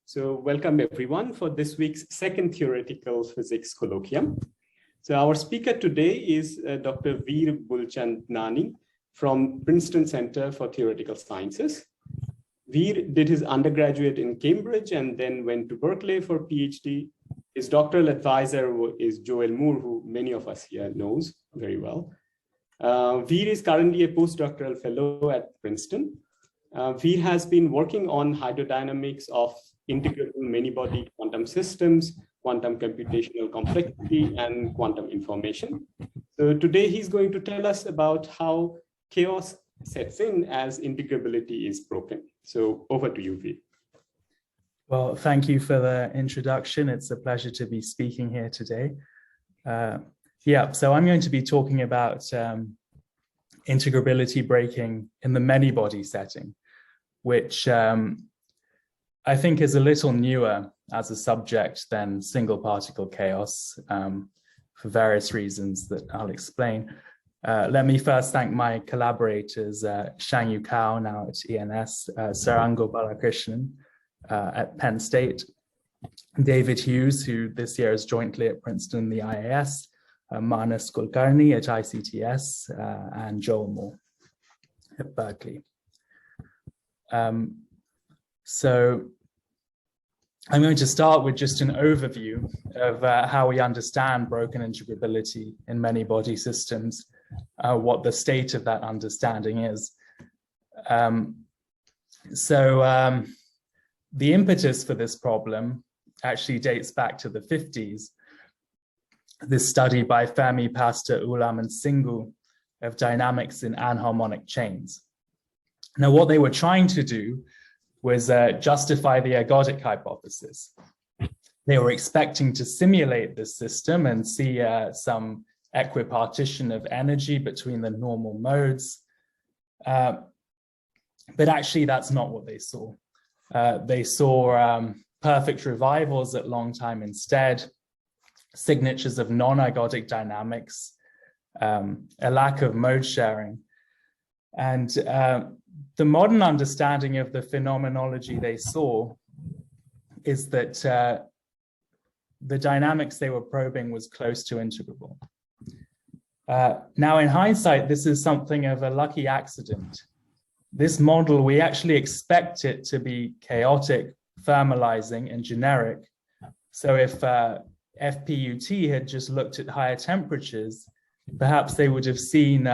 So welcome everyone for this week's second theoretical physics colloquium. So our speaker today is Dr. Vir Bulchandani from Princeton Center for Theoretical Sciences. Vir did his undergraduate in Cambridge and then went to Berkeley for PhD. His doctoral advisor is Joel Moore, who many of us here knows very well. Vir is currently a postdoctoral fellow at Princeton. Vir has been working on hydrodynamics of integrable many-body quantum systems, quantum computational complexity, and quantum information. So today he's going to tell us about how chaos sets in as integrability is broken. So over to you, Vir. Well, thank you for the introduction. It's a pleasure to be speaking here today. So I'm going to be talking about integrability breaking in the many-body setting, which I think is a little newer as a subject than single particle chaos for various reasons that I'll explain. Let me first thank my collaborators, Shangyu Cao, now at ENS, Sarango Balakrishnan at Penn State, David Hughes, who this year is jointly at Princeton and the IAS, Manas Kulkarni at ICTS, and Joel Moore at Berkeley. So I'm going to start with just an overview of how we understand broken integrability in many body systems, what the state of that understanding is. The impetus for this problem actually dates back to the 50s. This study by Fermi, Pastor, Ulam, and Singhu of dynamics in anharmonic chains. Now, what they were trying to do was justify the ergodic hypothesis. They were expecting to simulate this system and see some equipartition of energy between the normal modes. But actually, that's not what they saw. They saw perfect revivals at long time instead, signatures of non-ergodic dynamics, a lack of mode sharing. And the modern understanding of the phenomenology they saw is that the dynamics they were probing was close to integrable. Now, in hindsight, this is something of a lucky accident. This model, we actually expect it to be chaotic, thermalizing, and generic. So if FPUT had just looked at higher temperatures, perhaps they would have seen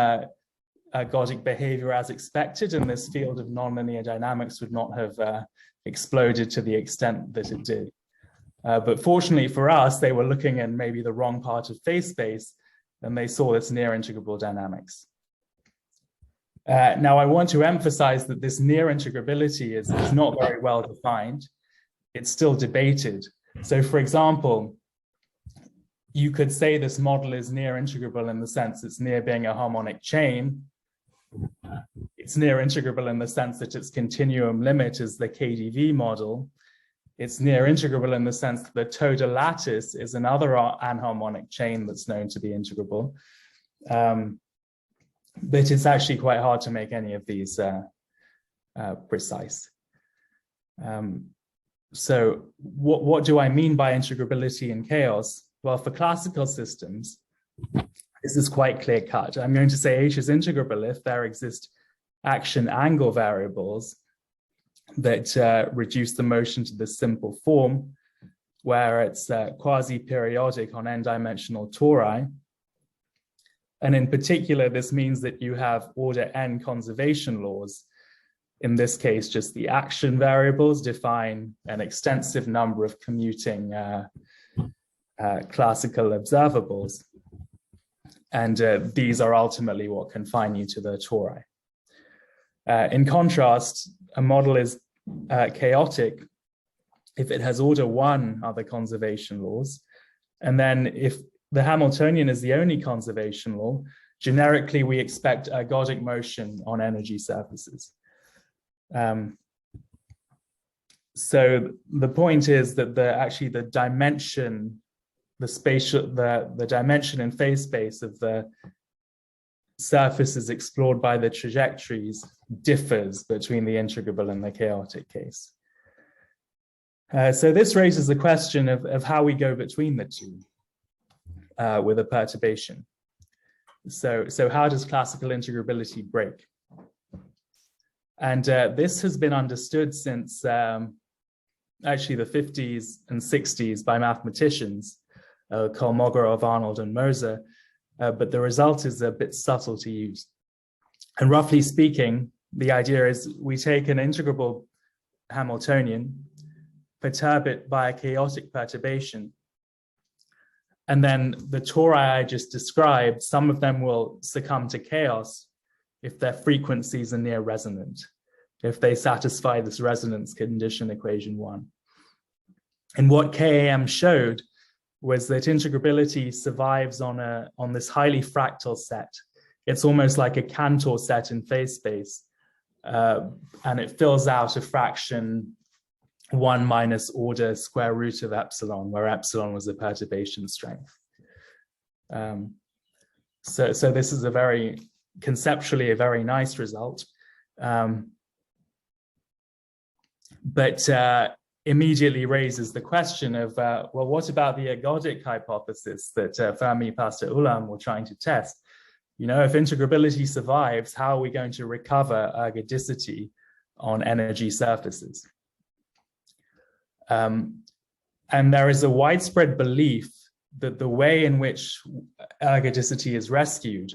ergodic behavior as expected, and this field of nonlinear dynamics would not have exploded to the extent that it did. But fortunately for us, they were looking in maybe the wrong part of phase space, and they saw this near integrable dynamics. Now, I want to emphasize that this near integrability is not very well defined. It's still debated. So, for example, you could say this model is near integrable in the sense it's near being a harmonic chain. It's near integrable in the sense that its continuum limit is the KdV model. It's near integrable in the sense that the total lattice is another anharmonic chain that's known to be integrable. But it's actually quite hard to make any of these precise. So what do I mean by integrability in chaos? Well, for classical systems, this is quite clear cut. I'm going to say H is integrable if there exist action angle variables that reduce the motion to this simple form, where it's quasi-periodic on n-dimensional tori. And in particular, this means that you have order n conservation laws. In this case, just the action variables define an extensive number of commuting classical observables. And these are ultimately what confine you to the tori. In contrast, a model is chaotic if it has order 1 other conservation laws. And then if the Hamiltonian is the only conservation law, generically we expect ergodic motion on energy surfaces. So the point is that the dimension, the dimension in phase space of the surfaces explored by the trajectories differs between the integrable and the chaotic case. So this raises the question of how we go between the two with a perturbation. So how does classical integrability break? And this has been understood since actually the 50s and 60s by mathematicians, Kolmogorov-Arnold-Moser, but the result is a bit subtle to use. And roughly speaking, the idea is we take an integrable Hamiltonian, perturb it by a chaotic perturbation, and then the tori I just described, some of them will succumb to chaos if their frequencies are near resonant, if they satisfy this resonance condition equation 1. And what KAM showed was that integrability survives on this highly fractal set. It's almost like a Cantor set in phase space, and it fills out a fraction 1 minus order square root of epsilon, where epsilon was the perturbation strength. So this is conceptually a very nice result, but immediately raises the question of, well, what about the ergodic hypothesis that Fermi, Pastor, Ulam were trying to test? You know, if integrability survives, how are we going to recover ergodicity on energy surfaces? And there is a widespread belief that the way in which ergodicity is rescued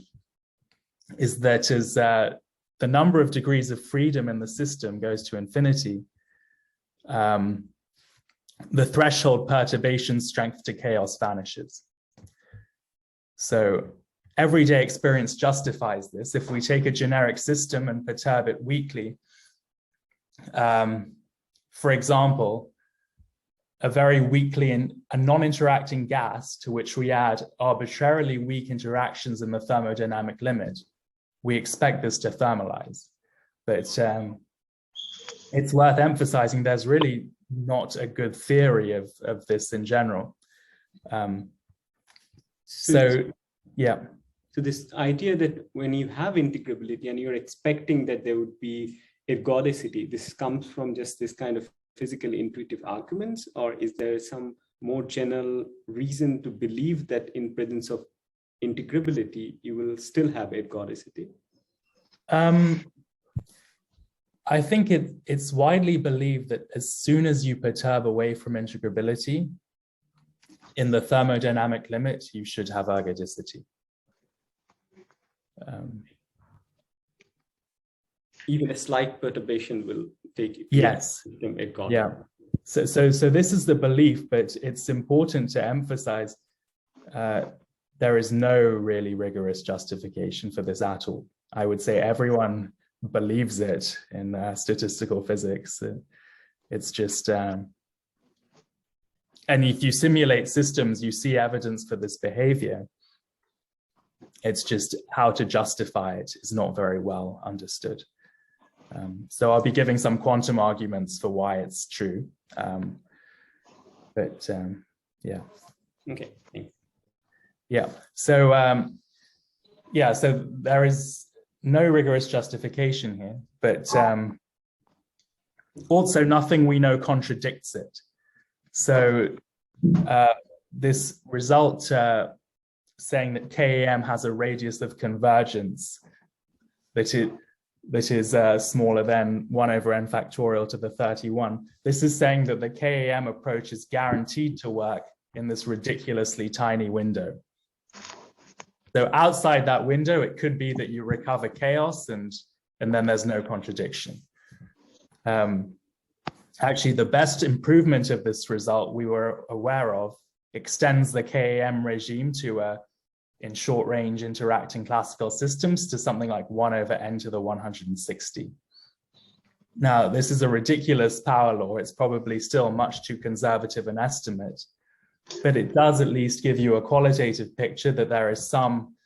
is that as the number of degrees of freedom in the system goes to infinity, the threshold perturbation strength to chaos vanishes. So everyday experience justifies this. If we take a generic system and perturb it weakly, for example, a very weakly and a non-interacting gas to which we add arbitrarily weak interactions in the thermodynamic limit, we expect this to thermalize. But it's worth emphasizing there's really not a good theory of this in general. So this idea that when you have integrability and you're expecting that there would be ergodicity, this comes from just this kind of physical intuitive arguments, or is there some more general reason to believe that in presence of integrability, you will still have ergodicity? I think it's widely believed that as soon as you perturb away from integrability, in the thermodynamic limit, you should have ergodicity. Even a slight perturbation will take you. Yes. Yeah. So this is the belief, but it's important to emphasize there is no really rigorous justification for this at all. I would say everyone believes it in statistical physics. It's just, and if you simulate systems, you see evidence for this behavior. It's just how to justify it is not very well understood. So I'll be giving some quantum arguments for why it's true. Yeah. Okay. Thanks. Yeah. So so there is no rigorous justification here, but also nothing we know contradicts it. So this result saying that KAM has a radius of convergence that is smaller than 1 over n factorial to the 31. This is saying that the KAM approach is guaranteed to work in this ridiculously tiny window. So outside that window, it could be that you recover chaos and then there's no contradiction. Actually, the best improvement of this result we were aware of extends the KAM regime to in short range interacting classical systems to something like 1 over n to the 160. Now, this is a ridiculous power law. It's probably still much too conservative an estimate, but it does at least give you a qualitative picture that there is some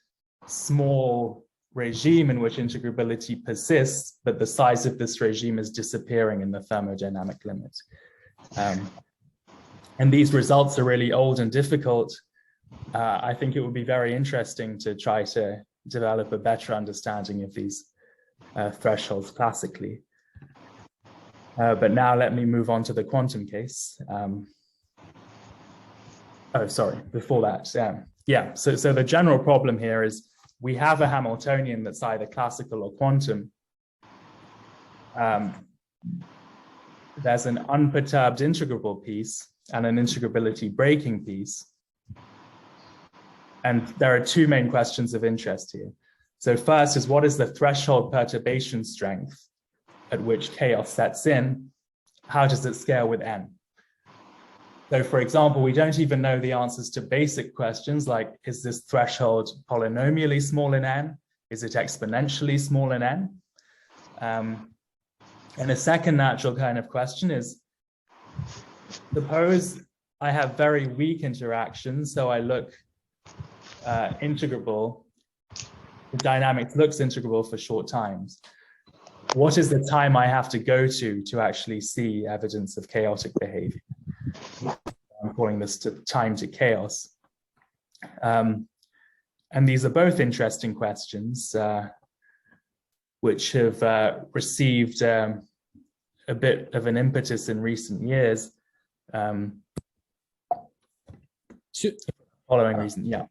small regime in which integrability persists, but the size of this regime is disappearing in the thermodynamic limit. And these results are really old and difficult. I think it would be very interesting to try to develop a better understanding of these thresholds classically. But now let me move on to the quantum case. Oh, sorry, before that. So the general problem here is we have a Hamiltonian that's either classical or quantum. There's an unperturbed integrable piece and an integrability breaking piece. And there are two main questions of interest here. So first is, what is the threshold perturbation strength at which chaos sets in? How does it scale with n? So for example, we don't even know the answers to basic questions like, is this threshold polynomially small in n? Is it exponentially small in n? And a second natural kind of question is, suppose I have very weak interactions, so I look integrable, the dynamics looks integrable for short times. What is the time I have to go to actually see evidence of chaotic behavior? I'm calling this time to chaos. And these are both interesting questions, which have received a bit of an impetus in recent years. Following reason, yeah.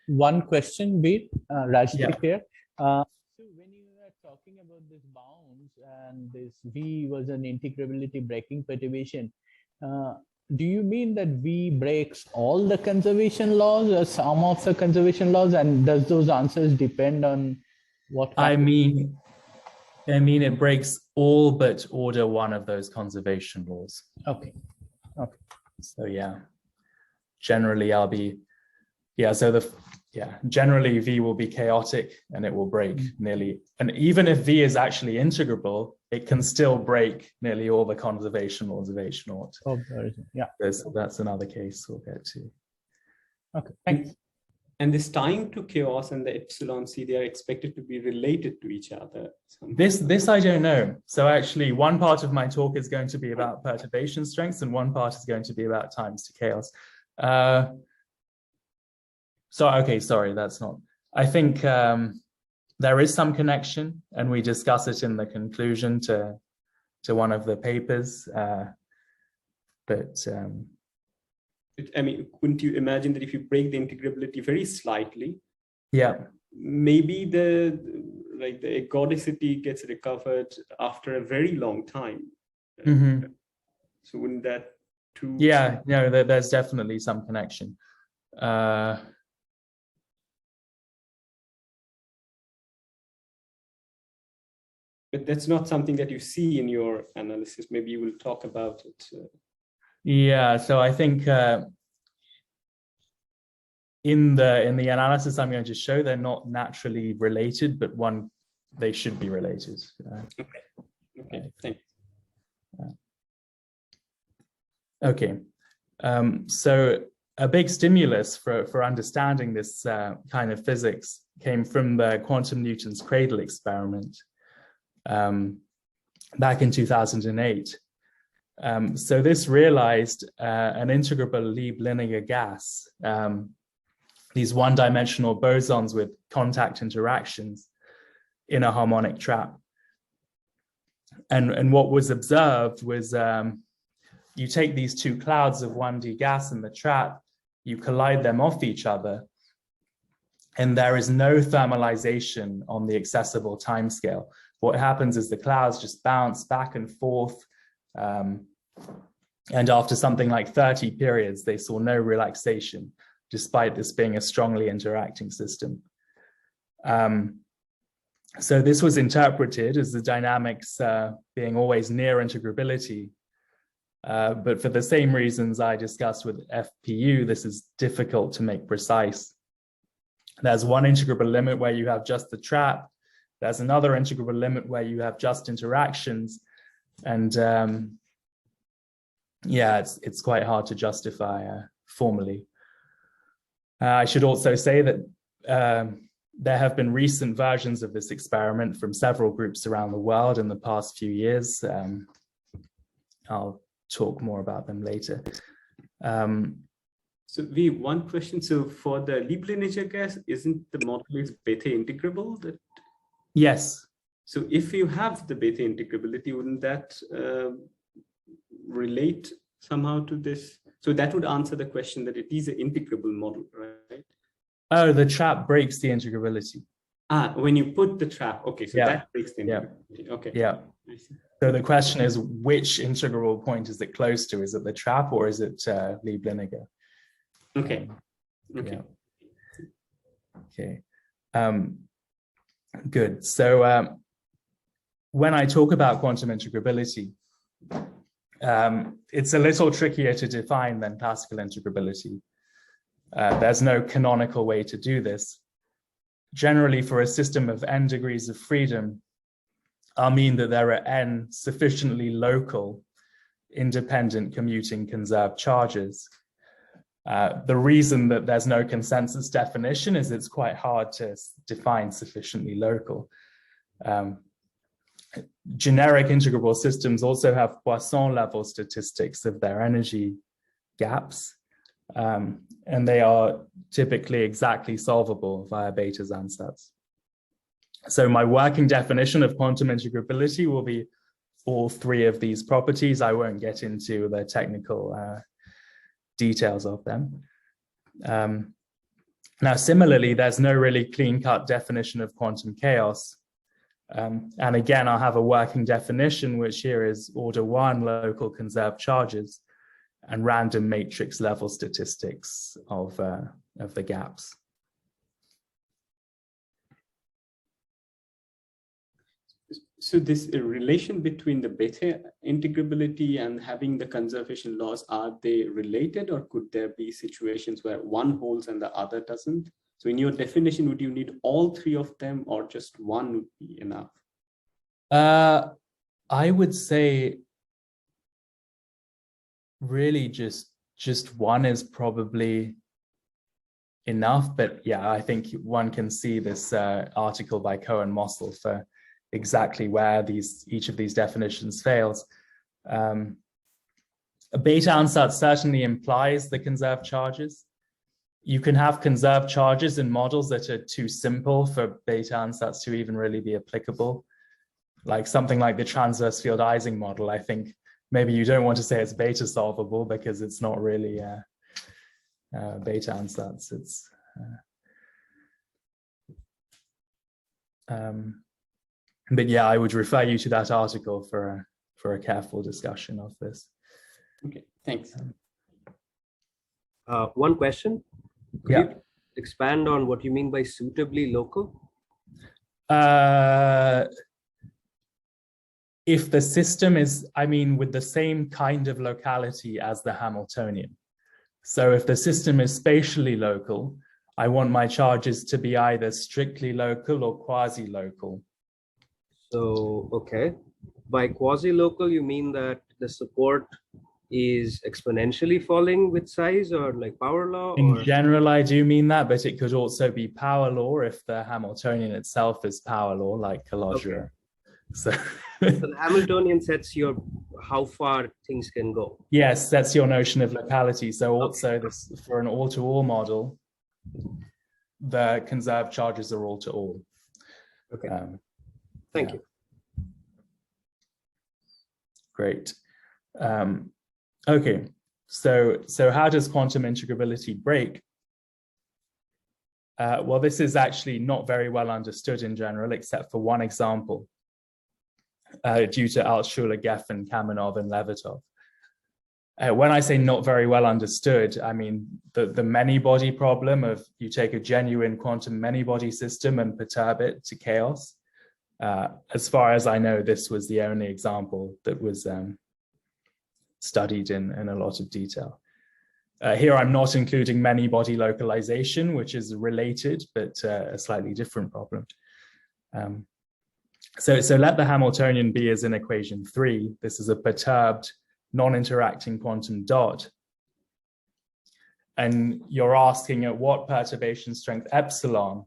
One question, Vir, Rajdeep here. So when you were talking about this bounds and this V was an integrability breaking perturbation, do you mean that V breaks all the conservation laws or some of the conservation laws, and does those answers depend on what? I mean it breaks all but order one of those conservation laws. Okay. Okay. So yeah, generally I'll be, generally V will be chaotic and it will break nearly, and even if V is actually integrable, it can still break nearly all the conservation laws of H naught. Oh, yeah. That's another case we'll get to. Okay, thanks. And this time to chaos and the epsilon c, they are expected to be related to each other. This I don't know. So actually one part of my talk is going to be about perturbation strengths and one part is going to be about times to chaos. Sorry, that's not. I think there is some connection, and we discuss it in the conclusion to one of the papers. I mean, couldn't you imagine that if you break the integrability very slightly, maybe the ergodicity gets recovered after a very long time? Mm-hmm. So wouldn't that too? Yeah, no, there's definitely some connection. But that's not something that you see in your analysis. Maybe you will talk about it. Yeah, so I think in the analysis I'm going to show, they're not naturally related, but they should be related. Okay, thanks. Okay, so a big stimulus for understanding this kind of physics came from the quantum Newton's Cradle experiment back in 2008. So this realized an integrable Lieb linear gas, these one-dimensional bosons with contact interactions in a harmonic trap. And what was observed was you take these two clouds of 1D gas in the trap, you collide them off each other, and there is no thermalization on the accessible timescale. What happens is the clouds just bounce back and forth, and after something like 30 periods, they saw no relaxation, despite this being a strongly interacting system. So this was interpreted as the dynamics being always near integrability. But for the same reasons I discussed with FPU, this is difficult to make precise. There's one integrable limit where you have just the trap. There's another integrable limit where you have just interactions. And it's quite hard to justify formally. I should also say that there have been recent versions of this experiment from several groups around the world in the past few years. I'll talk more about them later. So we one question. So for the Lieb linear gas, isn't the modulus beta integrable? Yes. So if you have the beta integrability, wouldn't that relate somehow to this? So that would answer the question that it is an integrable model, right? Oh, the trap breaks the integrability. Ah, when you put the trap, okay, so that breaks the integrability. Okay. Yeah. So the question is, which integrable point is it close to? Is it the trap or is it Lieb-Liniger? Okay. Okay. Okay. Good. So when I talk about quantum integrability, it's a little trickier to define than classical integrability. There's no canonical way to do this. Generally, for a system of n degrees of freedom, I'll mean that there are n sufficiently local, independent commuting conserved charges. The reason that there's no consensus definition is it's quite hard to define sufficiently local. Generic integrable systems also have Poisson level statistics of their energy gaps, and they are typically exactly solvable via betas ansatz. So my working definition of quantum integrability will be all three of these properties. I won't get into the technical details of them. Now, similarly, there's no really clean-cut definition of quantum chaos. And again, I'll have a working definition, which here is order 1 local conserved charges and random matrix level statistics of the gaps. So this relation between the beta integrability and having the conservation laws, are they related, or could there be situations where one holds and the other doesn't? So in your definition, would you need all three of them, or just one would be enough? I would say really just one is probably enough, but yeah, I think one can see this article by Cohen-Mossel for exactly where each of these definitions fails. A beta ansatz certainly implies the conserved charges. You can have conserved charges in models that are too simple for beta ansatz to even really be applicable. Like something like the transverse field Ising model, I think maybe you don't want to say it's beta solvable because it's not really beta ansatz. It's but yeah, I would refer you to that article for a careful discussion of this. Okay, thanks. One question. Could Yeah. you expand on what you mean by suitably local? If the system is, I mean, with the same kind of locality as the Hamiltonian. So if the system is spatially local, I want my charges to be either strictly local or quasi-local. So, okay. By quasi-local, you mean that the support is exponentially falling with size, or like power law? In general, I do mean that, but it could also be power law if the Hamiltonian itself is power law, like Calogero. Okay. So the Hamiltonian sets your how far things can go. Yes, that's your notion of locality. So also this, for an all-to-all model, the conserved charges are all-to-all. Okay. Thank you. Great. Okay, so how does quantum integrability break? Well, this is actually not very well understood in general, except for one example, due to Altshuler, Geffen, Kamenov, and Levitov. When I say not very well understood, I mean the many-body problem of you take a genuine quantum many-body system and perturb it to chaos. As far as I know, this was the only example that was studied in a lot of detail. Here I'm not including many-body localization, which is related, but a slightly different problem. So let the Hamiltonian be as in equation 3. This is a perturbed, non-interacting quantum dot. And you're asking at what perturbation strength epsilon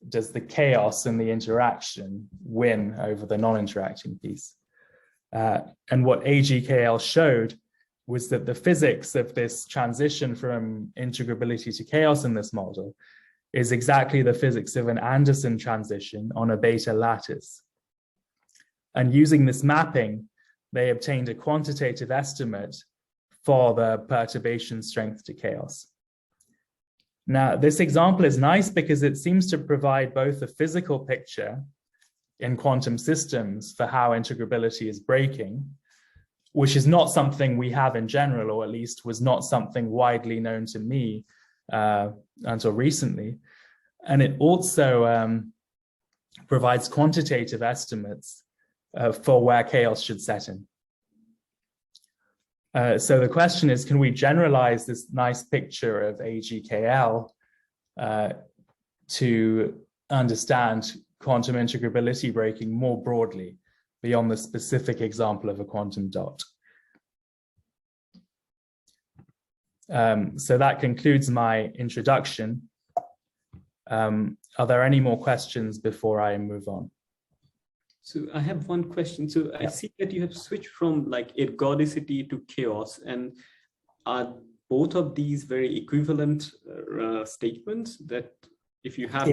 does the chaos in the interaction win over the non-interacting piece? And what AGKL showed was that the physics of this transition from integrability to chaos in this model is exactly the physics of an Anderson transition on a beta lattice. And using this mapping, they obtained a quantitative estimate for the perturbation strength to chaos. Now, this example is nice because it seems to provide both a physical picture in quantum systems for how integrability is breaking, which is not something we have in general, or at least was not something widely known to me until recently. And it also provides quantitative estimates for where chaos should set in. So the question is, can we generalize this nice picture of AGKL to understand quantum integrability breaking more broadly beyond the specific example of a quantum dot? So that concludes my introduction. Are there any more questions before I move on? So I have one question. So I see that you have switched from like ergodicity to chaos, and are both of these very equivalent statements that if you have...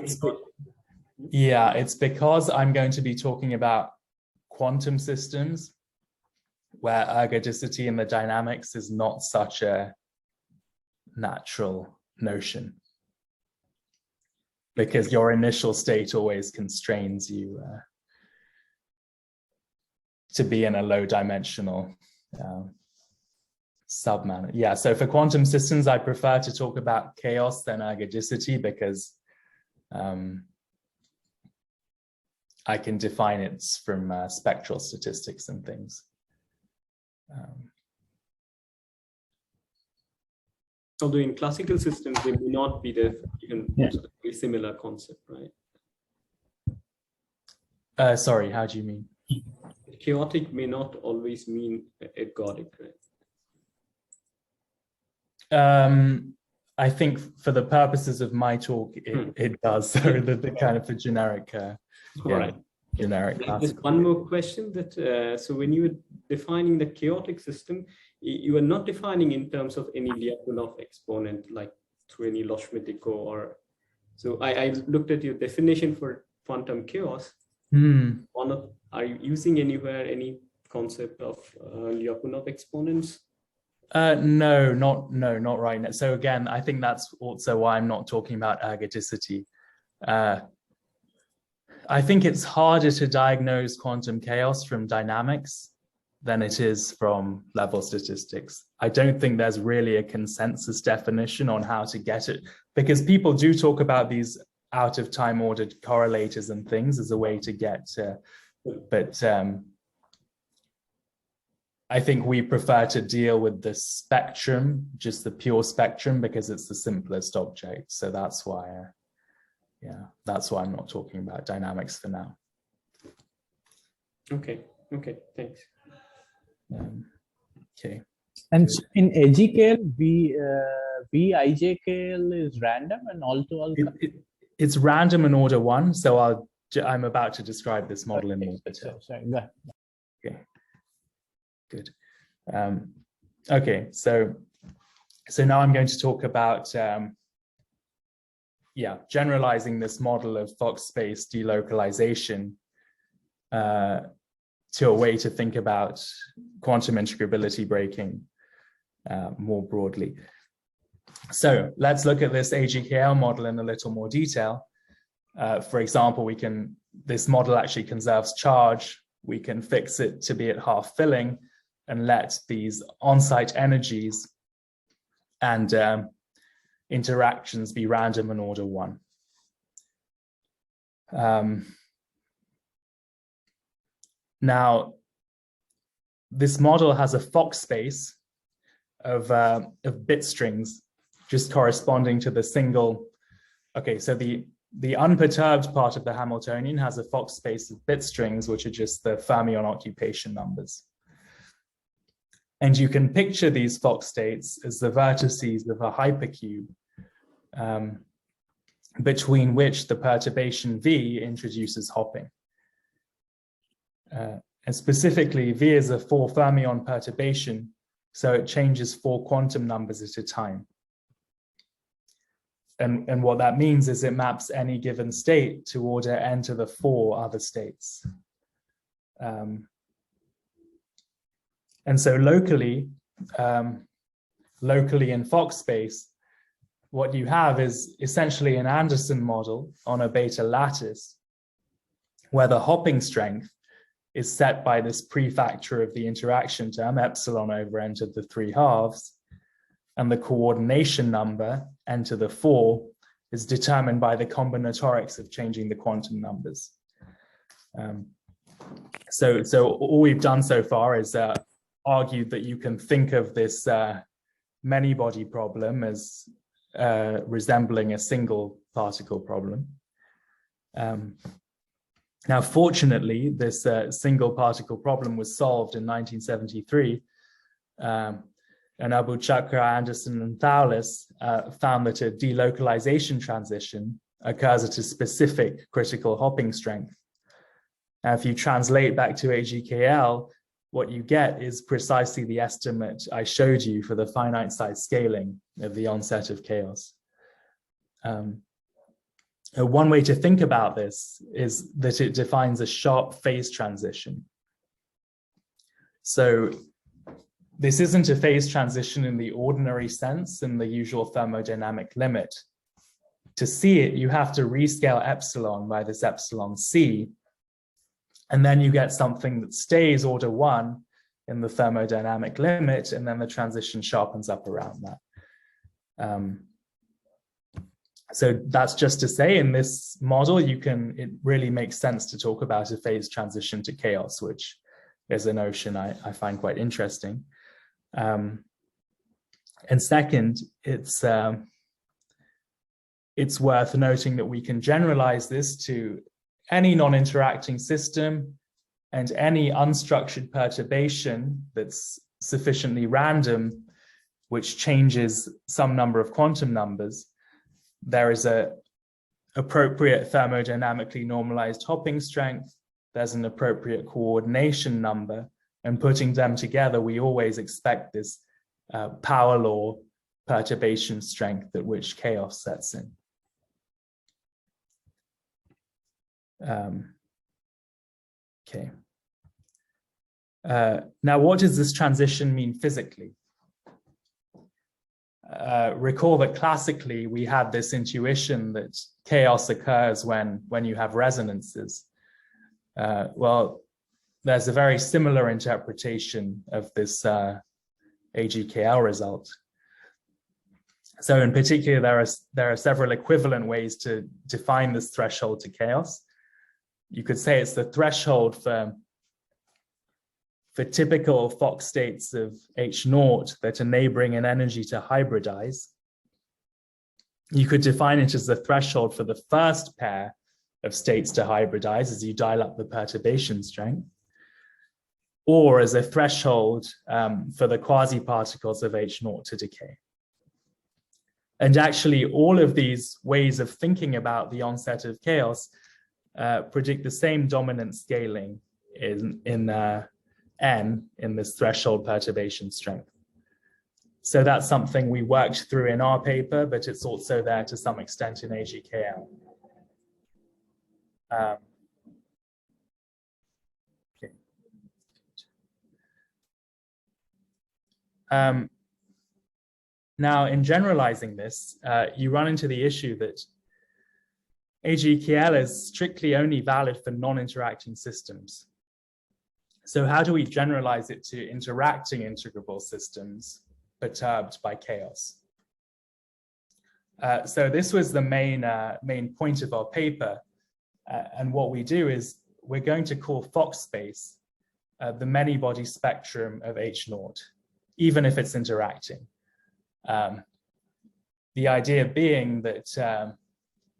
Yeah, it's because I'm going to be talking about quantum systems where ergodicity in the dynamics is not such a natural notion, because your initial state always constrains you to be in a low dimensional submanner. Yeah, so for quantum systems, I prefer to talk about chaos than ergodicity because I can define it from spectral statistics and things. Although in classical systems, they may not be the even very similar concept, right? Sorry, how do you mean? Chaotic may not always mean ergodic, right? I think for the purposes of my talk, it does. So the kind of a generic, generic. There's one more question that, so when you were defining the chaotic system, you are not defining in terms of any Lyapunov exponent, like through any Loschmidt or, so I looked at your definition for quantum chaos. Are you using anywhere any concept of Lyapunov exponents? No, not right now. So again, I think that's also why I'm not talking about ergodicity. I think it's harder to diagnose quantum chaos from dynamics than it is from level statistics. I don't think there's really a consensus definition on how to get it, because people do talk about these out of time ordered correlators and things as a way to get, but I think we prefer to deal with the spectrum, just the pure spectrum, because it's the simplest object. So that's why, that's why I'm not talking about dynamics for now. Okay, thanks. Okay. And in AGKL, VIJKL is random and all-to-all? It's random in order 1. So I'm about to describe this model in more detail. Sorry, go ahead. Okay. Good. Okay, so now I'm going to talk about generalizing this model of Foxspace delocalization to a way to think about quantum integrability breaking more broadly. So let's look at this AGKL model in a little more detail. For example, this model actually conserves charge. We can fix it to be at half filling and let these on-site energies and interactions be random in order 1. Now, this model has a Fock-space of bit strings just corresponding to the single. Okay, so the unperturbed part of the Hamiltonian has a Fock-space of bit strings, which are just the fermion occupation numbers. And you can picture these Fock states as the vertices of a hypercube between which the perturbation V introduces hopping. And specifically, V is a 4 fermion perturbation, so it changes 4 quantum numbers at a time. And what that means is it maps any given state to order n to the 4 other states. And so locally in Foxspace, what you have is essentially an Anderson model on a beta lattice, where the hopping strength is set by this prefactor of the interaction term, epsilon over n to the 3/2, and the coordination number, n to the 4, is determined by the combinatorics of changing the quantum numbers. So all we've done so far is argued that you can think of this many-body problem as resembling a single particle problem. Now, fortunately, this single particle problem was solved in 1973, and Abu-Chakra, Anderson, and Thouless found that a delocalization transition occurs at a specific critical hopping strength. Now, if you translate back to AGKL, what you get is precisely the estimate I showed you for the finite size scaling of the onset of chaos. One way to think about this is that it defines a sharp phase transition. So this isn't a phase transition in the ordinary sense, in the usual thermodynamic limit. To see it, you have to rescale epsilon by this epsilon c, and then you get something that stays order 1 in the thermodynamic limit, and then the transition sharpens up around that. So that's just to say, in this model, it really makes sense to talk about a phase transition to chaos, which is a notion I find quite interesting. And second, it's worth noting that we can generalize this to any non-interacting system and any unstructured perturbation that's sufficiently random, which changes some number of quantum numbers. There is an appropriate thermodynamically normalized hopping strength. There's an appropriate coordination number, and putting them together, we always expect this power law perturbation strength at which chaos sets in. Okay. Now, what does this transition mean physically? Recall that classically we had this intuition that chaos occurs when you have resonances. Well, there's a very similar interpretation of this AGKL result. So in particular, there are several equivalent ways to define this threshold to chaos. You could say it's the threshold for typical Fock states of H0 that are neighboring in energy to hybridize. You could define it as the threshold for the first pair of states to hybridize as you dial up the perturbation strength, or as a threshold for the quasi-particles of H0 to decay. And actually, all of these ways of thinking about the onset of chaos predict the same dominant scaling in N in this threshold perturbation strength. So that's something we worked through in our paper, but it's also there to some extent in AGKL. Okay. Now, in generalizing this, you run into the issue that AGKL is strictly only valid for non-interacting systems. So how do we generalize it to interacting integrable systems perturbed by chaos? So this was the main point of our paper. And what we do is we're going to call Foxspace the many-body spectrum of H0, even if it's interacting. The idea being that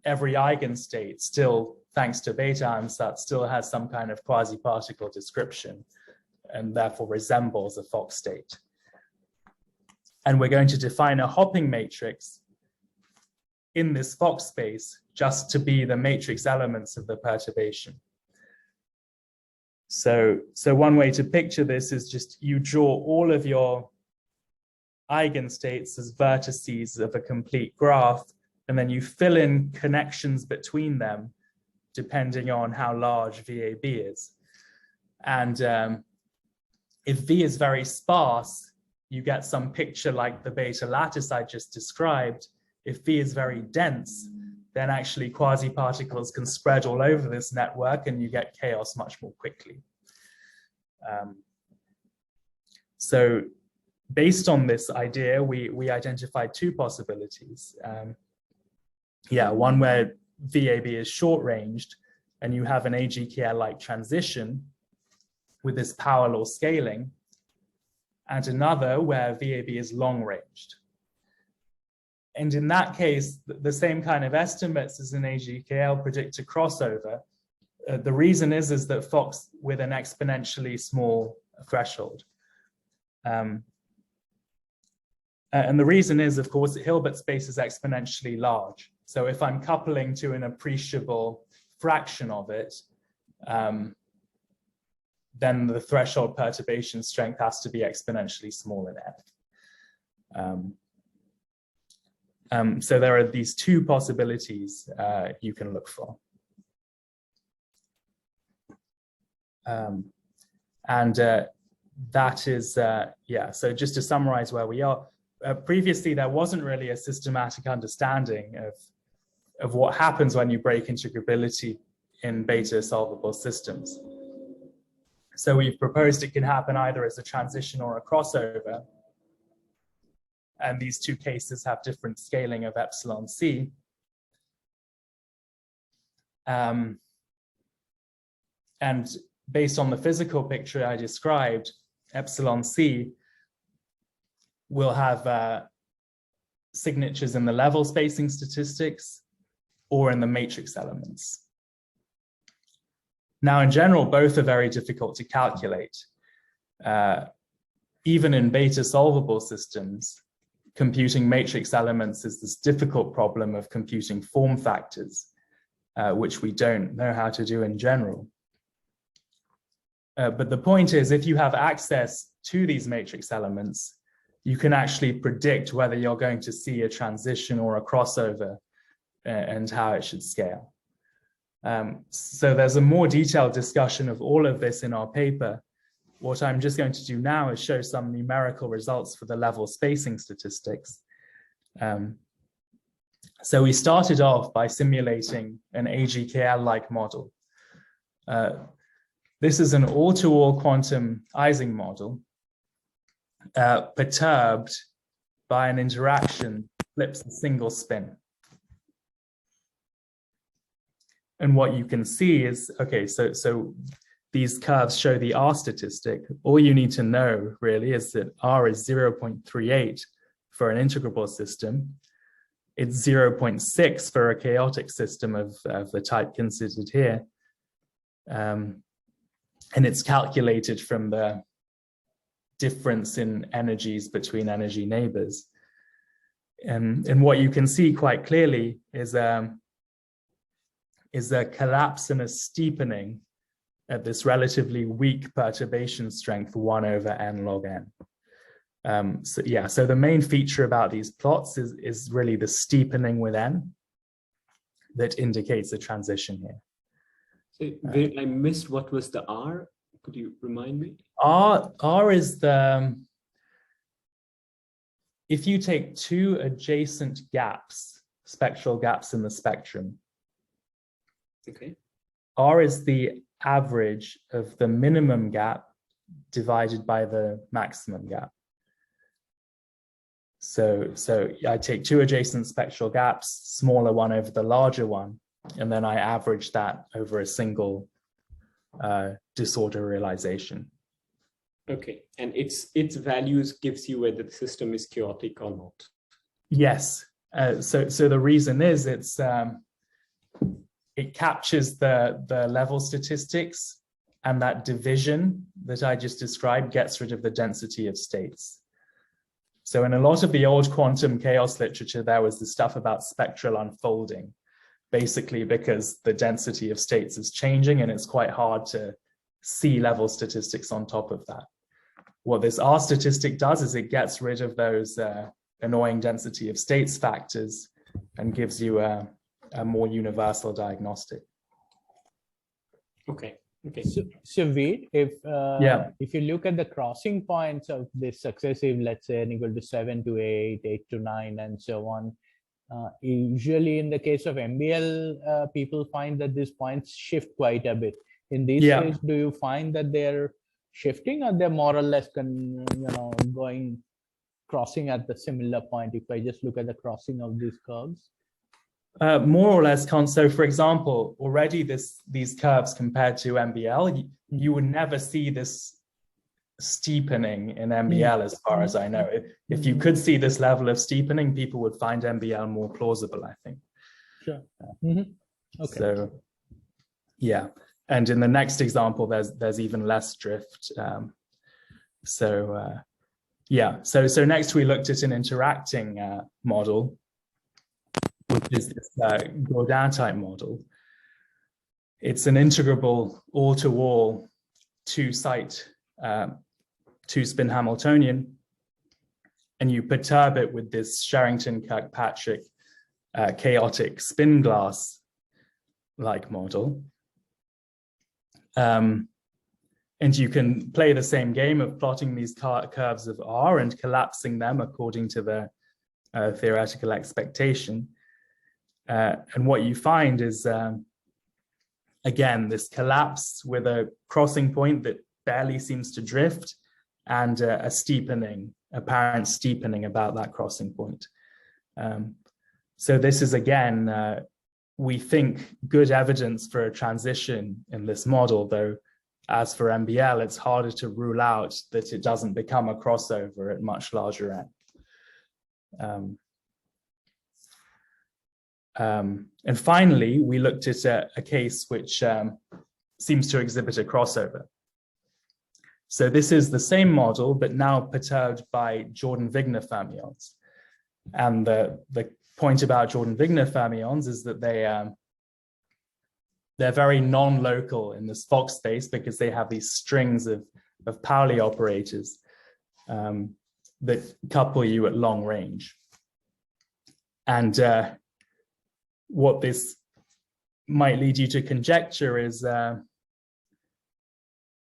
every eigenstate still, thanks to beta ansatz, still has some kind of quasi-particle description and therefore resembles a Fock state. And we're going to define a hopping matrix in this Fock space just to be the matrix elements of the perturbation. So one way to picture this is just you draw all of your eigenstates as vertices of a complete graph, and then you fill in connections between them depending on how large VAB is. And if V is very sparse, you get some picture like the beta lattice I just described. If V is very dense, then actually quasi-particles can spread all over this network and you get chaos much more quickly. So based on this idea, we identified two possibilities. One where VAB is short-ranged and you have an AGKL-like transition with this power law scaling, and another where VAB is long-ranged. And in that case, the same kind of estimates as in AGKL predict a crossover. The reason is that Fox with an exponentially small threshold. And the reason is, of course, that Hilbert space is exponentially large. So if I'm coupling to an appreciable fraction of it, then the threshold perturbation strength has to be exponentially small in F. So there are these two possibilities you can look for. That is, so just to summarize where we are, previously there wasn't really a systematic understanding of what happens when you break integrability in beta solvable systems. So we've proposed it can happen either as a transition or a crossover. And these two cases have different scaling of epsilon c. And based on the physical picture I described, epsilon c will have signatures in the level spacing statistics or in the matrix elements. Now, in general, both are very difficult to calculate. Even in beta solvable systems, computing matrix elements is this difficult problem of computing form factors, which we don't know how to do in general. But the point is, if you have access to these matrix elements, you can actually predict whether you're going to see a transition or a crossover and how it should scale. So there's a more detailed discussion of all of this in our paper. What I'm just going to do now is show some numerical results for the level spacing statistics. So we started off by simulating an AGKL-like model. This is an all-to-all quantum Ising model perturbed by an interaction flips a single spin. And what you can see is, okay, so these curves show the R statistic. All you need to know really is that R is 0.38 for an integrable system. It's 0.6 for a chaotic system of the type considered here. And it's calculated from the difference in energies between energy neighbors. And what you can see quite clearly is a collapse and a steepening at this relatively weak perturbation strength 1 over n log n. So the main feature about these plots is really the steepening with n that indicates a transition here. So I missed what was the R. Could you remind me? R is the, if you take two adjacent gaps, spectral gaps in the spectrum, okay, R is the average of the minimum gap divided by the maximum gap. So I take two adjacent spectral gaps, smaller one over the larger one, and then I average that over a single disorder realization. Okay, and its values gives you whether the system is chaotic or not. Yes. So the reason is it captures the level statistics, and that division that I just described gets rid of the density of states. So in a lot of the old quantum chaos literature, there was the stuff about spectral unfolding, basically because the density of states is changing and it's quite hard to see level statistics on top of that. What this R statistic does is it gets rid of those annoying density of states factors and gives you a more universal diagnostic. Okay, Okay. So wait, if you look at the crossing points of this successive, let's say n equal to 7 to 8, 8 to 9, and so on, usually in the case of MBL, people find that these points shift quite a bit. In these cases, do you find that they're shifting, or they're more or less crossing at the similar point if I just look at the crossing of these curves? More or less so for example, already these curves compared to MBL, you would never see this steepening in MBL as far as I know. If you could see this level of steepening, people would find MBL more plausible, I think. Sure. Okay. So yeah, and in the next example, there's even less drift. Yeah, so next we looked at an interacting model, which is this Godin type model. It's an integrable all-to-all two-site, two-spin Hamiltonian, and you perturb it with this Sherrington-Kirkpatrick chaotic spin glass-like model. And you can play the same game of plotting these curves of R and collapsing them according to the theoretical expectation. And what you find is, again, this collapse with a crossing point that barely seems to drift, and a steepening, apparent steepening about that crossing point. So this is, again, we think, good evidence for a transition in this model, though as for MBL, it's harder to rule out that it doesn't become a crossover at much larger n. And finally, we looked at a case which seems to exhibit a crossover. So this is the same model, but now perturbed by Jordan-Wigner fermions. And the point about Jordan-Wigner fermions is that they're very non-local in this Fock-space because they have these strings of Pauli operators that couple you at long range. And what this might lead you to conjecture is,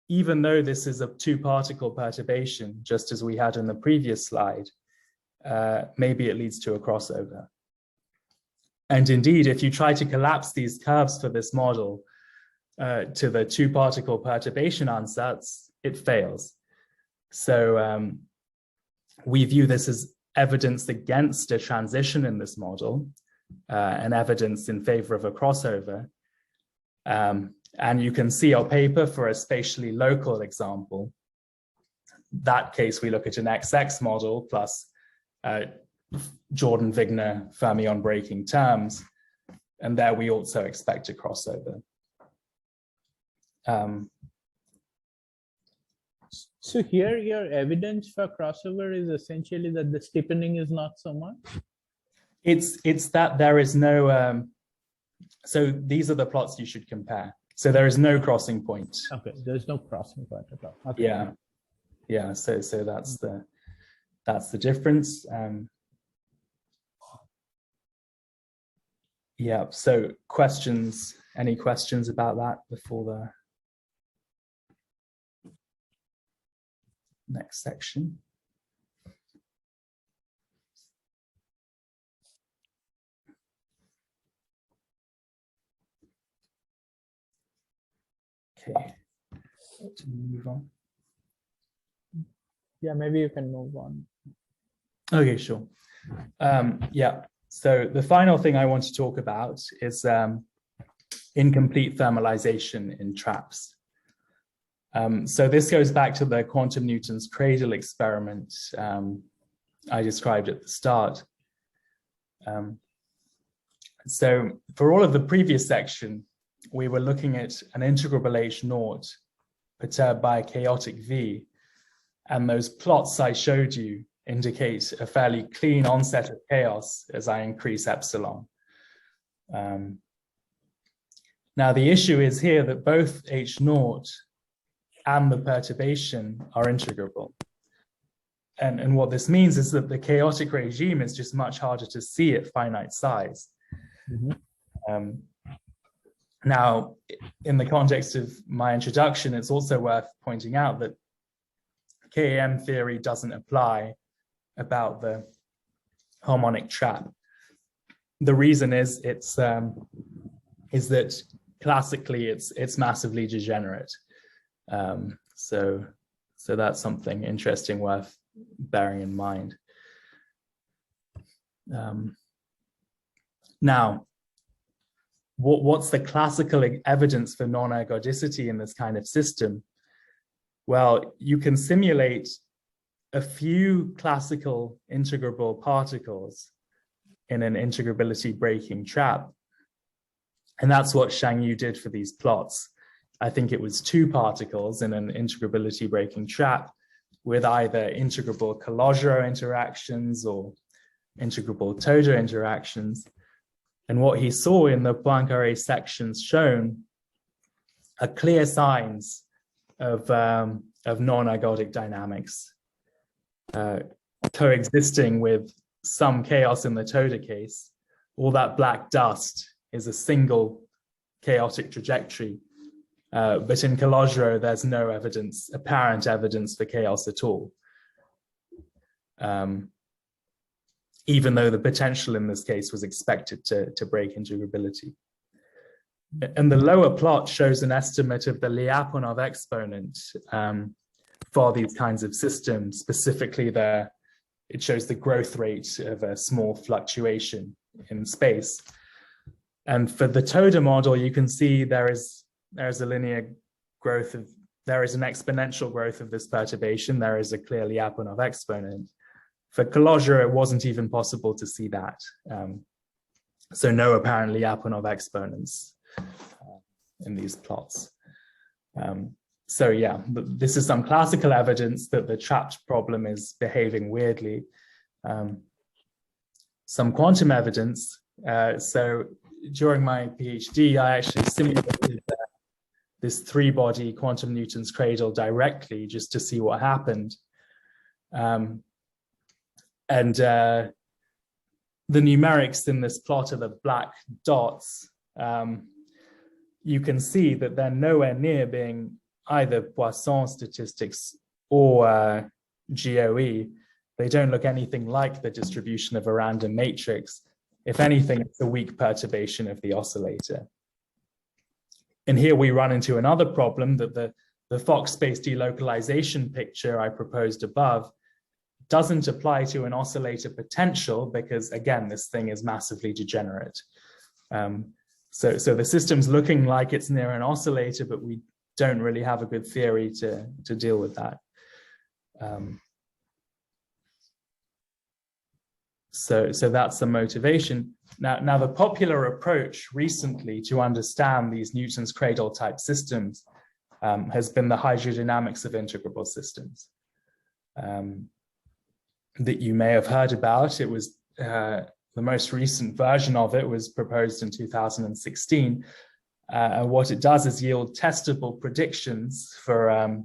even though this is a two-particle perturbation, just as we had in the previous slide, maybe it leads to a crossover. And indeed, if you try to collapse these curves for this model to the two-particle perturbation ansatz, it fails. So we view this as evidence against a transition in this model, and evidence in favor of a crossover. And you can see our paper for a spatially local example. That case, we look at an XX model plus Jordan-Wigner fermion breaking terms, and there we also expect a crossover. So here your evidence for crossover is essentially that the steepening is not so much? It's that there is no, so these are the plots you should compare. So there is no crossing point. Okay, there's no crossing point at all. Okay. Yeah, so that's the difference. Yeah, so questions, any questions about that before the next section? Okay, to move on. Yeah, maybe you can move on. Okay, sure. Yeah, so the final thing I want to talk about is incomplete thermalization in traps. So this goes back to the quantum Newton's cradle experiment I described at the start. So for all of the previous section, we were looking at an integrable H0 perturbed by a chaotic V, and those plots I showed you indicate a fairly clean onset of chaos as I increase epsilon. Now the issue is here that both H0 and the perturbation are integrable. And what this means is that the chaotic regime is just much harder to see at finite size. Now, in the context of my introduction, it's also worth pointing out that KAM theory doesn't apply about the harmonic trap. The reason is that classically it's massively degenerate. So that's something interesting worth bearing in mind. Now, what's the classical evidence for non-ergodicity in this kind of system? Well, you can simulate a few classical integrable particles in an integrability breaking trap. And that's what Shang-Yu did for these plots. I think it was 2 particles in an integrability breaking trap with either integrable Kolmogorov interactions or integrable Toda interactions. And what he saw in the Poincaré sections shown are clear signs of non-ergodic dynamics coexisting with some chaos in the Toda case. All that black dust is a single chaotic trajectory. But in Kolmogorov, there's no evidence, apparent evidence for chaos at all. Even though the potential in this case was expected to break integrability. And the lower plot shows an estimate of the Lyapunov exponent for these kinds of systems. Specifically, it shows the growth rate of a small fluctuation in space. And for the Toda model, you can see there's a linear growth of, there is an exponential growth of this perturbation. There is a clear Lyapunov exponent. For Kolmogorov, it wasn't even possible to see that. So no apparent Lyapunov exponents in these plots. So yeah, this is some classical evidence that the trapped problem is behaving weirdly. Some quantum evidence. So during my PhD, I actually simulated this 3-body quantum Newton's cradle directly just to see what happened. And the numerics in this plot are the black dots. You can see that they're nowhere near being either Poisson statistics or GOE. They don't look anything like the distribution of a random matrix. If anything, it's a weak perturbation of the oscillator. And here we run into another problem that the Fock-space delocalization picture I proposed above doesn't apply to an oscillator potential because, again, this thing is massively degenerate. So the system's looking like it's near an oscillator, but we don't really have a good theory to deal with that. So that's the motivation. Now the popular approach recently to understand these Newton's cradle type systems has been the hydrodynamics of integrable systems that you may have heard about. It was the most recent version of it was proposed in 2016. And what it does is yield testable predictions for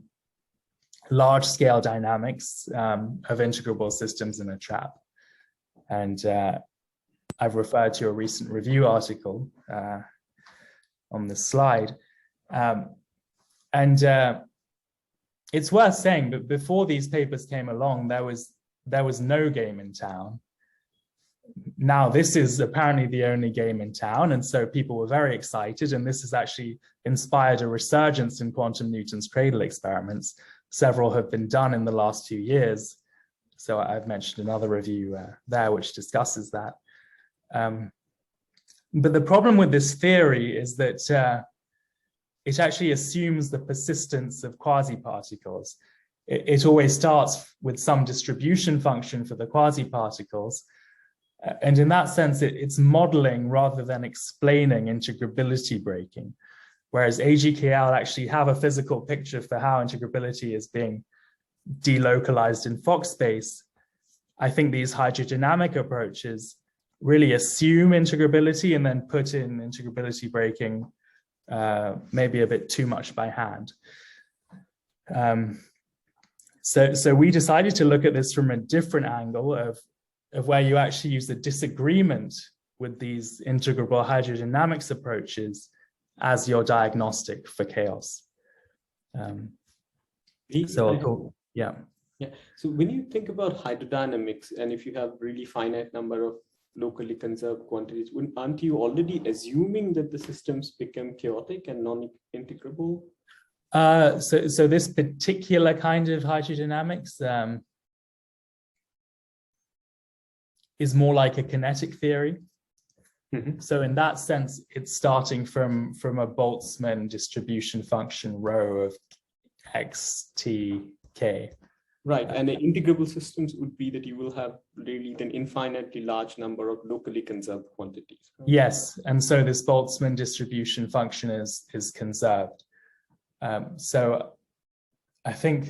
large-scale dynamics of integrable systems in a trap. And I've referred to a recent review article on this slide. It's worth saying that before these papers came along, there was no game in town. Now this is apparently the only game in town, and so people were very excited, and this has actually inspired a resurgence in quantum Newton's cradle experiments. Several have been done in the last 2 years. So I've mentioned another review there which discusses that. But the problem with this theory is that it actually assumes the persistence of quasi-particles. It always starts with some distribution function for the quasi-particles. And in that sense, it's modeling rather than explaining integrability breaking. Whereas AGKL actually have a physical picture for how integrability is being delocalized in Foxspace. I think these hydrodynamic approaches really assume integrability and then put in integrability breaking maybe a bit too much by hand. So we decided to look at this from a different angle of where you actually use the disagreement with these integrable hydrodynamics approaches as your diagnostic for chaos. Yeah. So when you think about hydrodynamics, and if you have really finite number of locally conserved quantities, aren't you already assuming that the systems become chaotic and non-integrable? So this particular kind of hydrodynamics is more like a kinetic theory. Mm-hmm. So in that sense, it's starting from a Boltzmann distribution function rho of x, t, k. Right, and the integrable systems would be that you will have really an infinitely large number of locally conserved quantities. Right? Yes, and so this Boltzmann distribution function is conserved. So I think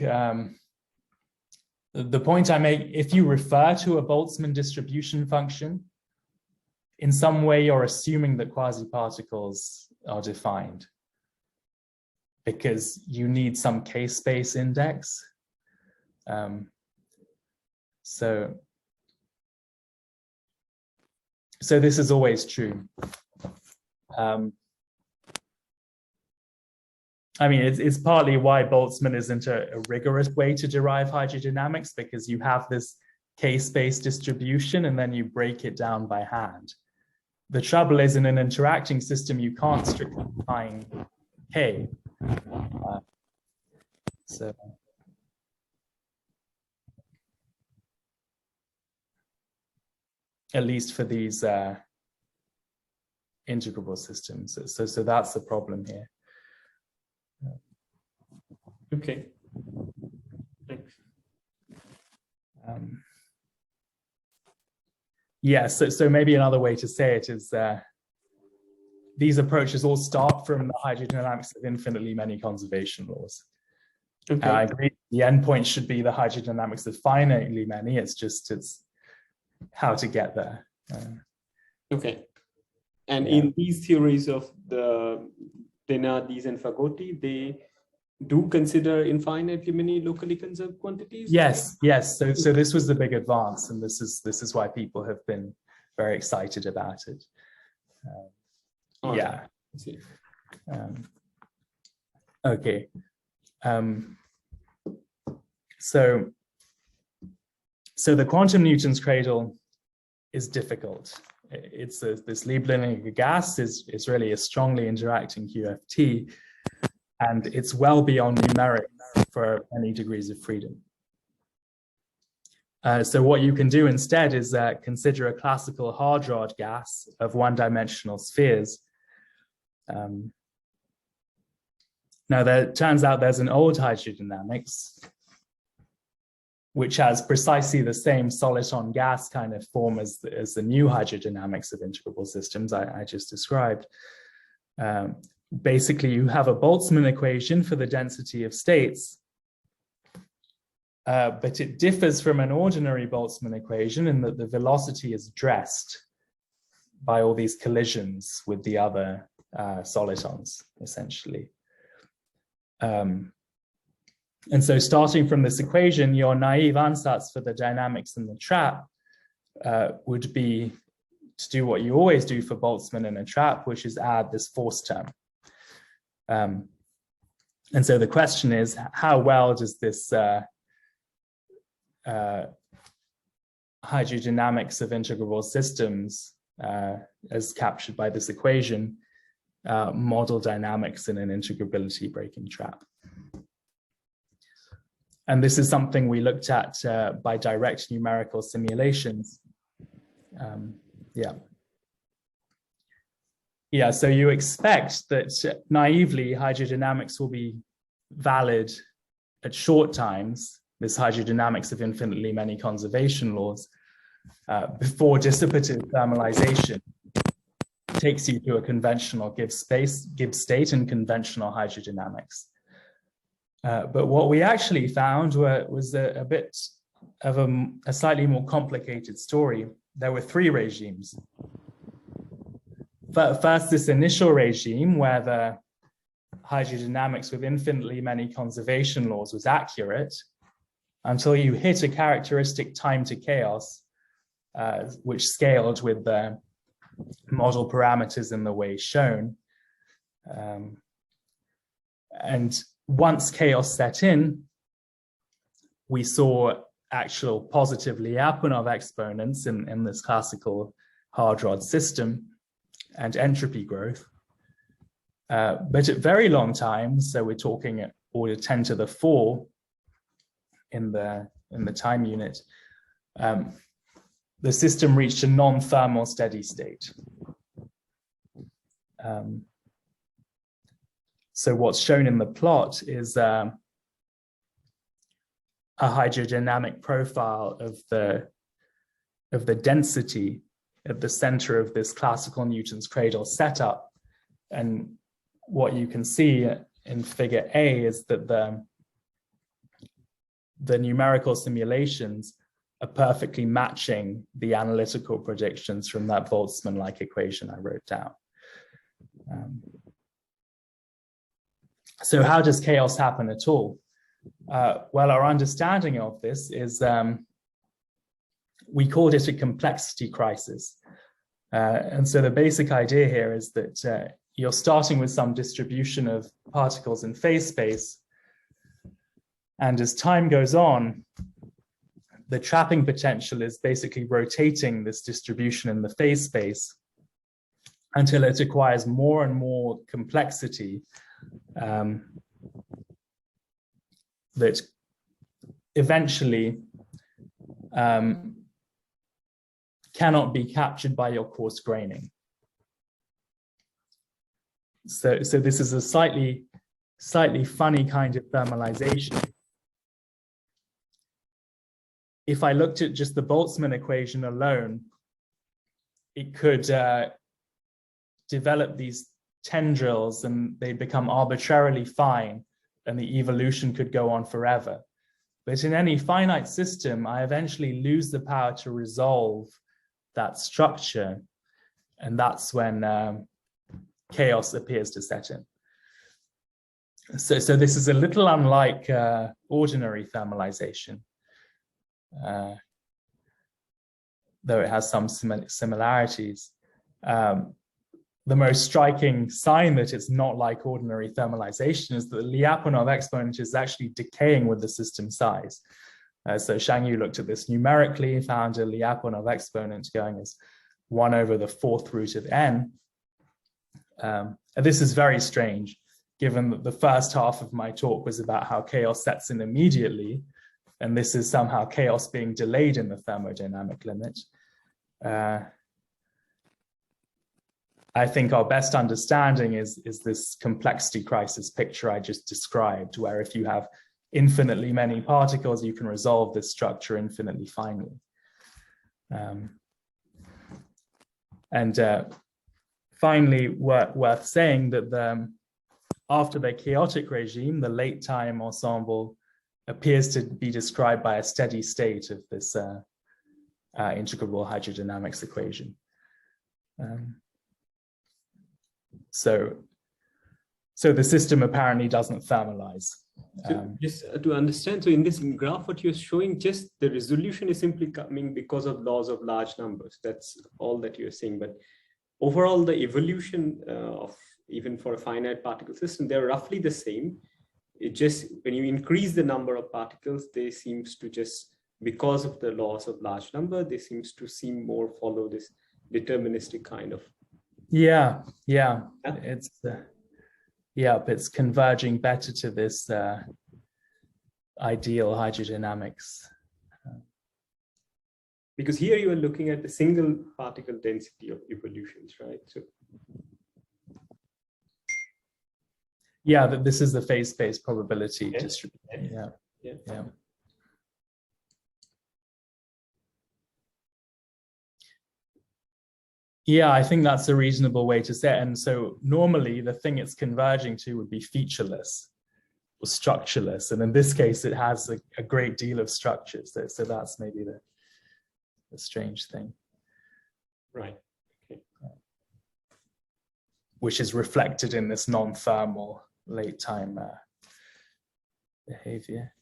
the point I make, if you refer to a Boltzmann distribution function, in some way you're assuming that quasi-particles are defined because you need some k-space index. So this is always true. I mean, it's partly why Boltzmann isn't a rigorous way to derive hydrodynamics, because you have this k-space distribution and then you break it down by hand. The trouble is, in an interacting system, you can't strictly define k. So at least for these integrable systems. So that's the problem here. Okay, thanks. Yeah, so maybe another way to say it is these approaches all start from the hydrodynamics of infinitely many conservation laws. Okay. I agree the endpoint should be the hydrodynamics of finitely many, it's how to get there. Okay. And Yeah. in these theories of the Denardis and Fagotti, they do consider infinitely many locally conserved quantities? Yes. So this was the big advance, and this is why people have been very excited about it. Yeah. I see. Okay. So the quantum Newton's cradle is difficult. It's this Liebling gas is really a strongly interacting QFT, and it's well beyond numeric for any degrees of freedom. So what you can do instead is consider a classical hard rod gas of one-dimensional spheres. Now, it turns out there's an old hydrodynamics which has precisely the same soliton gas kind of form as the new hydrodynamics of integrable systems I just described. Basically, you have a Boltzmann equation for the density of states, but it differs from an ordinary Boltzmann equation in that the velocity is dressed by all these collisions with the other solitons, essentially. And so starting from this equation, your naive ansatz for the dynamics in the trap would be to do what you always do for Boltzmann in a trap, which is add this force term. And so the question is, how well does this hydrodynamics of integrable systems, as captured by this equation, model dynamics in an integrability breaking trap? And this is something we looked at by direct numerical simulations. Yeah, so you expect that naively hydrodynamics will be valid at short times, this hydrodynamics of infinitely many conservation laws, before dissipative thermalization takes you to a conventional Gibbs state and conventional hydrodynamics. But what we actually found was a bit of a slightly more complicated story. There were three regimes. First, this initial regime where the hydrodynamics with infinitely many conservation laws was accurate until you hit a characteristic time to chaos, which scaled with the model parameters in the way shown. And once chaos set in, we saw actual positive Lyapunov exponents in this classical hard rod system and entropy growth. But at very long times, so we're talking at order 10 to the 4 in the time unit, the system reached a non-thermal steady state. So what's shown in the plot is a hydrodynamic profile of the density at the center of this classical Newton's cradle setup. And what you can see in figure A is that the numerical simulations are perfectly matching the analytical predictions from that Boltzmann-like equation I wrote down. So how does chaos happen at all? Well, our understanding of this is we called it a complexity crisis. And so the basic idea here is that you're starting with some distribution of particles in phase space. And as time goes on, the trapping potential is basically rotating this distribution in the phase space until it acquires more and more complexity that eventually cannot be captured by your coarse graining. So this is a slightly funny kind of thermalization. If I looked at just the Boltzmann equation alone, it could develop these tendrils and they become arbitrarily fine and the evolution could go on forever. But in any finite system, I eventually lose the power to resolve that structure. And that's when chaos appears to set in. So this is a little unlike ordinary thermalization, though it has some similarities. The most striking sign that it's not like ordinary thermalization is that the Lyapunov exponent is actually decaying with the system size. So Shangyu looked at this numerically, found a Lyapunov exponent going as 1 over the 4th root of n. And this is very strange, given that the first half of my talk was about how chaos sets in immediately, and this is somehow chaos being delayed in the thermodynamic limit. I think our best understanding is this complexity crisis picture I just described, where if you have infinitely many particles, you can resolve this structure infinitely finely. Finally, worth saying that after the chaotic regime, the late time ensemble appears to be described by a steady state of this integrable hydrodynamics equation. So the system apparently doesn't thermalize. So just to understand, so in this graph, what you're showing, just the resolution is simply coming because of laws of large numbers. That's all that you're saying. But overall, the evolution of even for a finite particle system, they're roughly the same. It just, when you increase the number of particles, they seems to just, because of the laws of large number, they seems to seem more follow this deterministic kind of. Yeah. It's converging better to this ideal hydrodynamics. Because here you are looking at the single particle density of evolutions, right? So yeah, this is the phase space probability distribution. Yeah. Yeah, I think that's a reasonable way to say it. And so normally the thing it's converging to would be featureless or structureless. And in this case, it has a great deal of structures. So that's maybe the strange thing. Right. Okay. Which is reflected in this non-thermal late time behavior.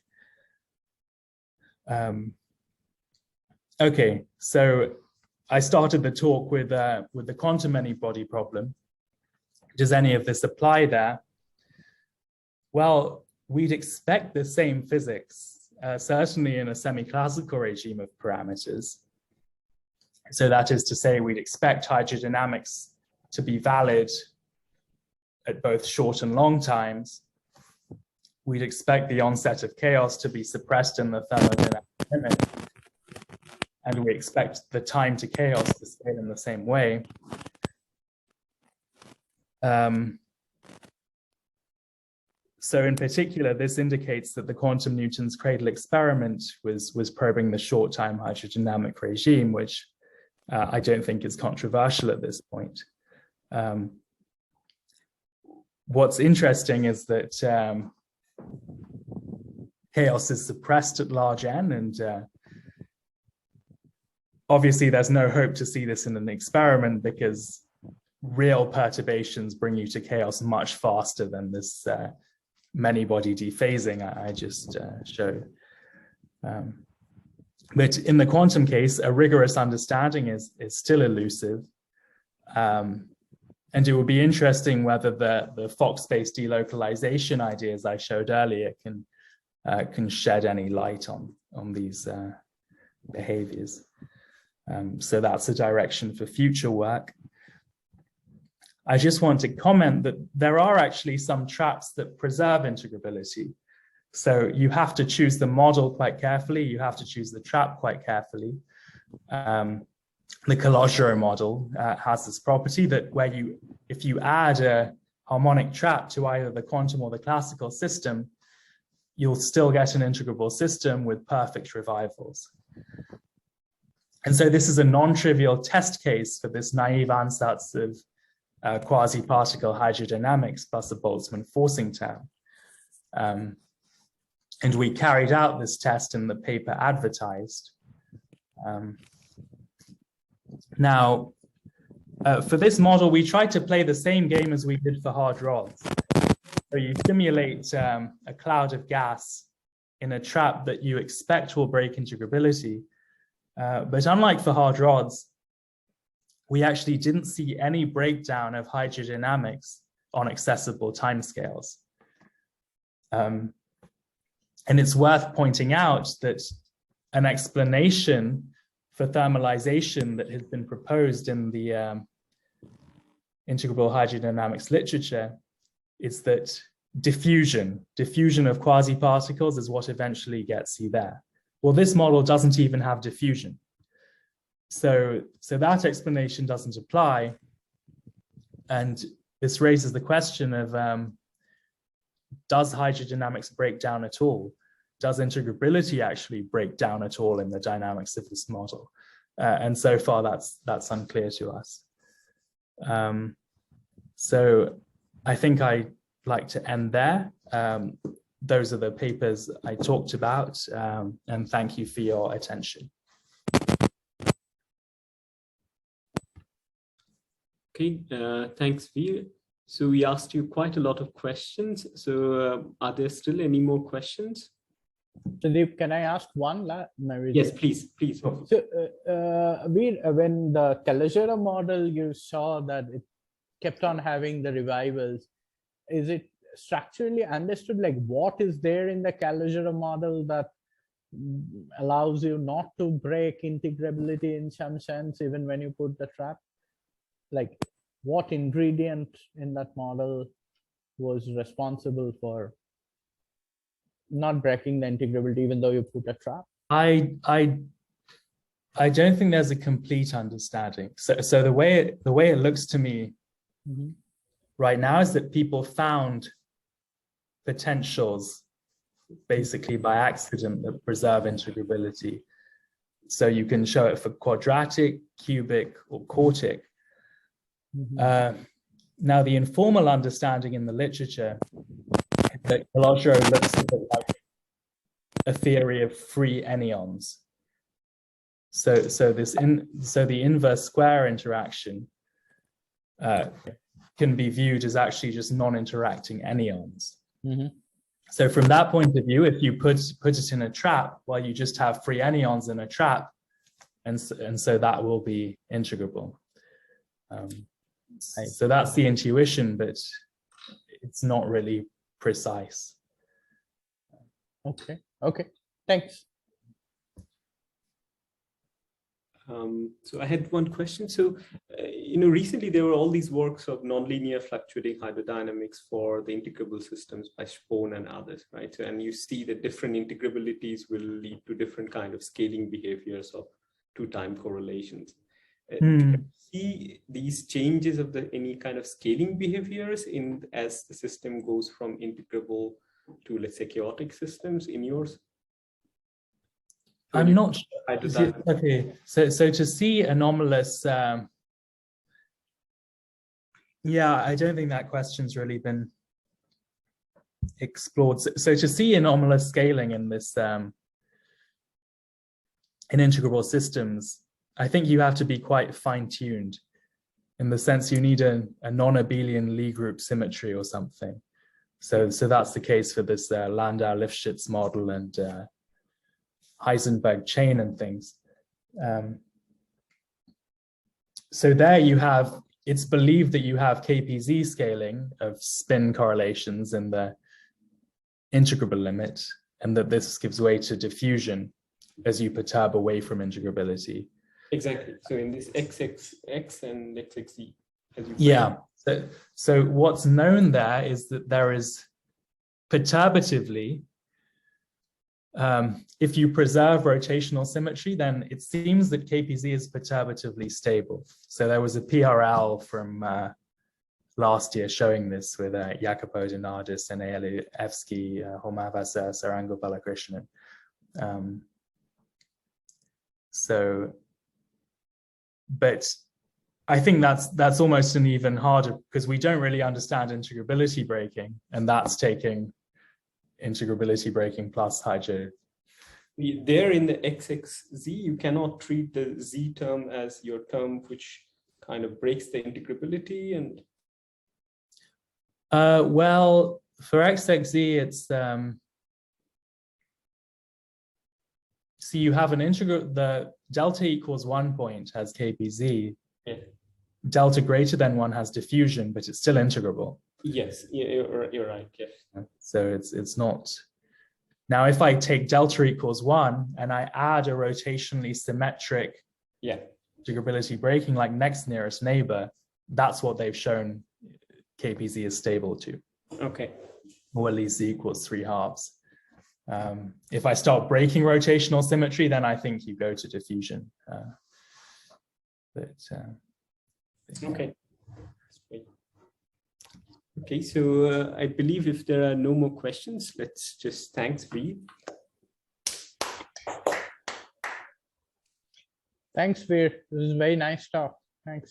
Okay, so I started the talk with the quantum many-body problem, Does any of this apply there? Well, we'd expect the same physics, certainly in a semi-classical regime of parameters. So that is to say, we'd expect hydrodynamics to be valid at both short and long times. We'd expect the onset of chaos to be suppressed in the thermodynamic limit. And we expect the time to chaos to scale in the same way. So in particular, this indicates that the quantum Newton's cradle experiment was probing the short time hydrodynamic regime, which I don't think is controversial at this point. What's interesting is that chaos is suppressed at large n, and obviously there's no hope to see this in an experiment because real perturbations bring you to chaos much faster than this many-body dephasing I just showed. But in the quantum case, a rigorous understanding is still elusive. And it would be interesting whether the Fock-space delocalization ideas I showed earlier can shed any light on these behaviors. So that's a direction for future work. I just want to comment that there are actually some traps that preserve integrability. So you have to choose the model quite carefully. You have to choose the trap quite carefully. The Kolmogorov model has this property that if you add a harmonic trap to either the quantum or the classical system, you'll still get an integrable system with perfect revivals. And so this is a non-trivial test case for this naive ansatz of quasi-particle hydrodynamics plus a Boltzmann forcing term. And we carried out this test in the paper advertised. Now, for this model, we tried to play the same game as we did for hard rods. So you simulate a cloud of gas in a trap that you expect will break integrability. But unlike for hard rods, we actually didn't see any breakdown of hydrodynamics on accessible timescales. And it's worth pointing out that an explanation for thermalization that has been proposed in the integrable hydrodynamics literature is that diffusion of quasi-particles is what eventually gets you there. Well, this model doesn't even have diffusion. So that explanation doesn't apply. And this raises the question of, does hydrodynamics break down at all? Does integrability actually break down at all in the dynamics of this model? And so far, that's unclear to us. So I think I'd like to end there. Those are the papers I talked about, and thank you for your attention. Okay, thanks, Vir. So we asked you quite a lot of questions. So are there still any more questions? Sandeep, can I ask one? Yes, please. So, Vir, when the Kolmogorov model, you saw that it kept on having the revivals. Is it structurally understood, like what is there in the Kolmogorov model that allows you not to break integrability in some sense, even when you put the trap? Like what ingredient in that model was responsible for not breaking the integrability even though you put a trap? I don't think there's a complete understanding. So the way it looks to me right now is that people found potentials basically by accident that preserve integrability. So you can show it for quadratic, cubic, or quartic. Now, the informal understanding in the literature is that Kolmogorov looks a bit like a theory of free anyons. So the inverse square interaction can be viewed as actually just non-interacting anyons. So from that point of view, if you put it in a trap, well, you just have free anyons in a trap, and so that will be integrable. So that's the intuition, but it's not really precise. Okay. Okay. Thanks. So I had one question. So, recently there were all these works of nonlinear fluctuating hydrodynamics for the integrable systems by Spohn and others, right? So, and you see that different integrabilities will lead to different kind of scaling behaviors of two-time correlations. Do you see these changes of any kind of scaling behaviors as the system goes from integrable to, let's say, chaotic systems in yours? I'm not sure. Okay, so to see anomalous, yeah, I don't think that question's really been explored. So to see anomalous scaling in this, in integrable systems, I think you have to be quite fine-tuned, in the sense you need a non-abelian Lie group symmetry or something. So that's the case for this Landau-Lifshitz model and Heisenberg chain and things. So there you have, it's believed that you have KPZ scaling of spin correlations in the integrable limit, and that this gives way to diffusion as you perturb away from integrability. Exactly. So in this XXX and XXZ. Yeah. So what's known there is that there is perturbatively, if you preserve rotational symmetry, then it seems that KPZ is perturbatively stable. So there was a PRL from last year showing this with Jacopo Donadis and Elevsky, Homavasa, Sarango Balakrishnan. But I think that's almost an even harder, because we don't really understand integrability breaking, and that's taking integrability breaking plus hydro. There in the XXZ, you cannot treat the Z term as your term which kind of breaks the integrability. And well, for XXZ, it's see, you have an integral, the delta equals 1 point has KPZ. Yeah. Delta greater than 1 has diffusion, but it's still integrable. Yes, you're right. Yes. So it's not. Now, if I take delta equals 1 and I add a rotationally symmetric integrability breaking like next nearest neighbor, that's what they've shown KPZ is stable to. Okay. Or at least Z equals 3/2. If I start breaking rotational symmetry, then I think you go to diffusion. Okay. Okay, so I believe if there are no more questions, let's just thanks Vir. Thanks, Vir. This is a very nice talk. Thanks.